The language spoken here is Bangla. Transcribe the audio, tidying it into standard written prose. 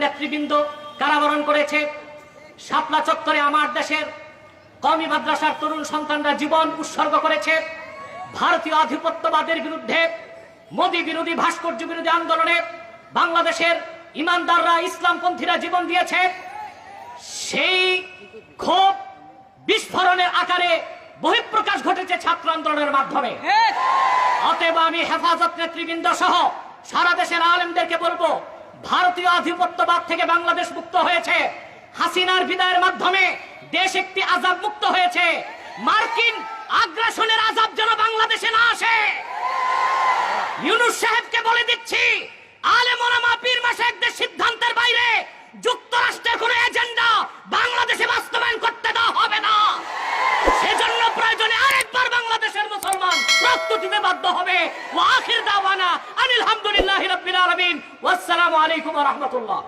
নেতৃবৃন্দ কারাবরণ করেছে। শাপলা চত্বরে আমার দেশের কওমি মাদ্রাসার তরুণ সন্তানরা জীবন উৎসর্গ করেছে। ভারতীয় আধিপত্যবাদের বিরুদ্ধে, মোদী বিরোধী, ভাস্কর্য বিরোধী আন্দোলনে বাংলাদেশের ইমানদাররা, ইসলামপন্থীরা জীবন দিয়েছে। সেই ক্ষোভ বিস্ফোরণের আকারে বহিঃপ্রকাশ ঘটেছে ছাত্র আন্দোলনের মাধ্যমে। অতএব আমি হেফাজত নেতৃবৃন্দ সহ সারা দেশের আলেমদেরকে বলবো, ভারতীয় আধিপত্যবাদ থেকে বাংলাদেশ মুক্ত হয়েছে। হাসিনার বিদায়ের মাধ্যমে দেশ একটি আযাব মুক্ত হয়েছে। মার্কিন আগ্রাসনের আযাব যেন বাংলাদেশে না আসে। ইউনূস সাহেবকে বলে দিচ্ছি, আলেম ওলামা পীর মাশায়েখদের সিদ্ধান্তের বাইরে যুক্তরাষ্ট্রের কোনো এজেন্ডা বাংলাদেশে বাস্তবায়ন করতে দেওয়া হবে না। সেজন্য প্রয়োজনে আরেকবার বাংলাদেশের মুসলমান রক্ত দিতে বাধ্য হবে। ওয়া আখির দাওয়ানা আনিল হামদুলিল্লাহি রাব্বিল আলামিন। ওয়াসসালামু আলাইকুম ওয়া রাহমাতুল্লাহ।